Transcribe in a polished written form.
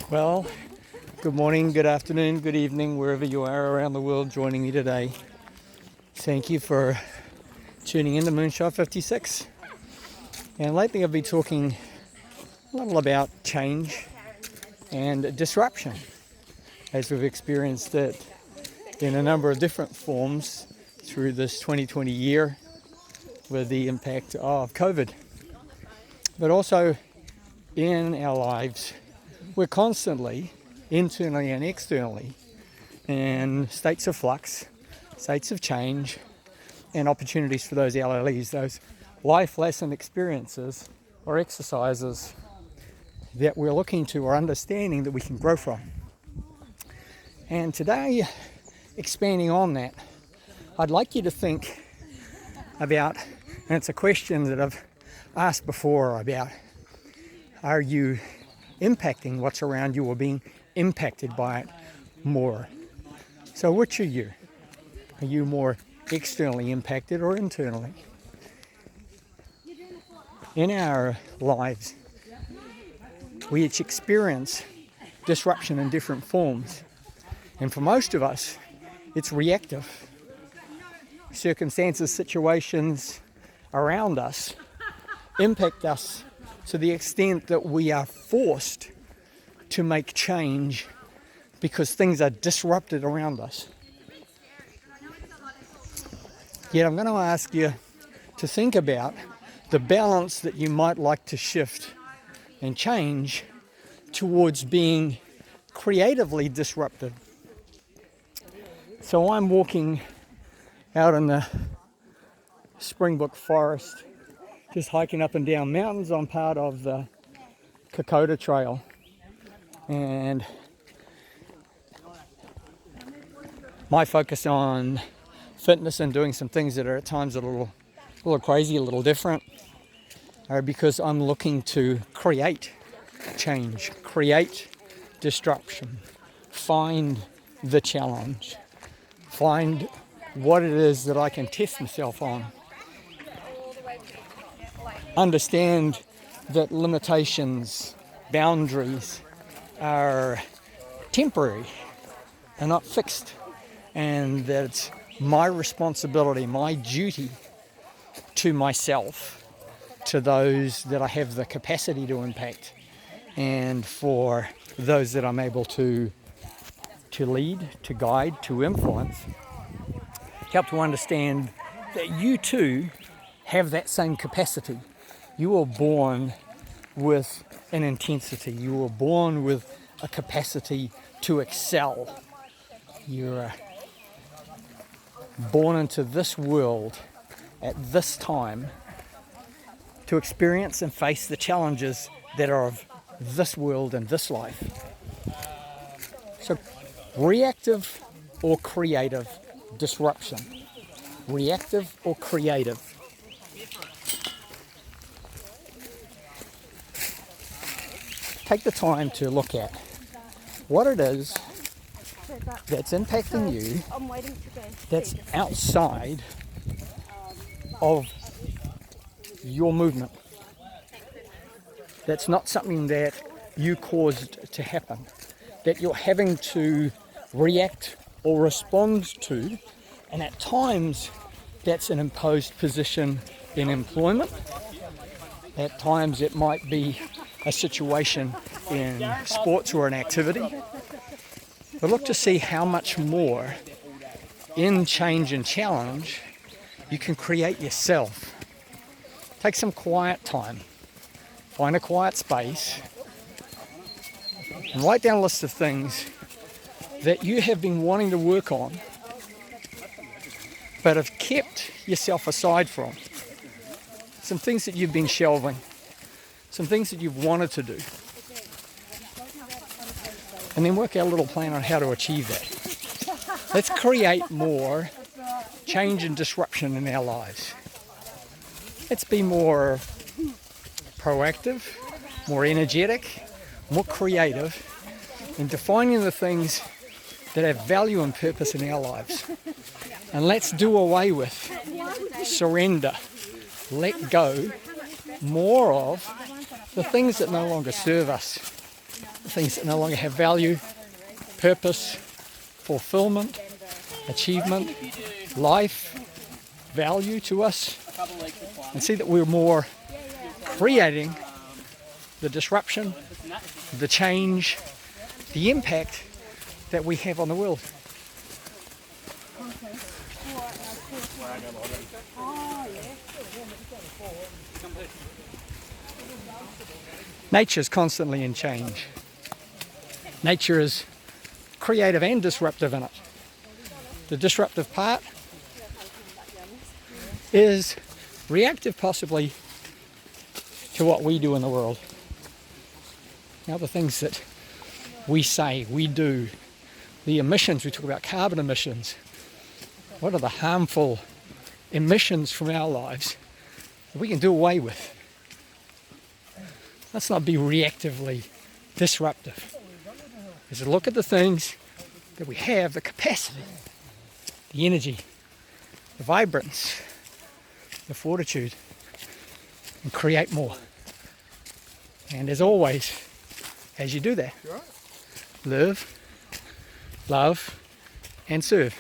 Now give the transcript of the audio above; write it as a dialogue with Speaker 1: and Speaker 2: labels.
Speaker 1: Well, good morning, good afternoon, good evening, wherever you are around the world joining me today. Thank you for tuning in to Moonshot 56. And lately I've been talking a little about change and disruption, as we've experienced it in a number of different forms through this 2020 year with the impact of COVID. But also in our lives, we're constantly, internally and externally, in states of flux, states of change, and opportunities for those LLEs, those life lesson experiences or exercises that we're looking to or understanding that we can grow from. And today, expanding on that, I'd like you to think about, and it's a question that I've asked before, about, are you impacting what's around you or being impacted by it more? So which are you? Are you more externally impacted or internally? In our lives, we each experience disruption in different forms. And for most of us, it's reactive. Circumstances, situations around us impact us to the extent that we are forced to make change because things are disrupted around us. Yet I'm going to ask you to think about the balance that you might like to shift and change towards being creatively disrupted. So I'm walking out in the Springbrook forest, just hiking up and down mountains. I'm part of the Kokoda Trail, and my focus on fitness and doing some things that are at times a little crazy, a little different, are because I'm looking to create change, create disruption, find the challenge, find what it is that I can test myself on. Understand that limitations, boundaries are temporary, they're not fixed, and that it's my responsibility, my duty to myself, to those that I have the capacity to impact, and for those that I'm able to lead, to guide, to influence, help to understand that you too have that same capacity. You were born with an intensity. You were born with a capacity to excel. You're born into this world at this time to experience and face the challenges that are of this world and this life. So, reactive or creative disruption? Reactive or creative? Take the time to look at what it is that's impacting you, that's outside of your movement. That's not something that you caused to happen, that you're having to react or respond to, and at times that's an imposed position in employment. At times it might be a situation in sports or an activity. But look to see how much more in change and challenge you can create yourself. Take some quiet time. Find a quiet space and write down a list of things that you have been wanting to work on but have kept yourself aside from. Some things that you've been shelving, some things that you've wanted to do. And then work out a little plan on how to achieve that. Let's create more change and disruption in our lives. Let's be more proactive, more energetic, more creative in defining the things that have value and purpose in our lives. And let's do away with, surrender, let go more of the things that no longer serve us. the things that no longer have value, purpose, fulfillment, achievement, life, value to us, and see that we're more creating the disruption, the change, the impact that we have on the world. Nature's constantly in change. Nature is creative and disruptive in it. The disruptive part is reactive possibly to what we do in the world. Now the things that we say, we do, the emissions, we talk about carbon emissions. What are the harmful emissions from our lives that we can do away with? Let's not be reactively disruptive. Let's look at the things that we have, the capacity, the energy, the vibrance, the fortitude, and create more. And as always, as you do that, live, love, and serve.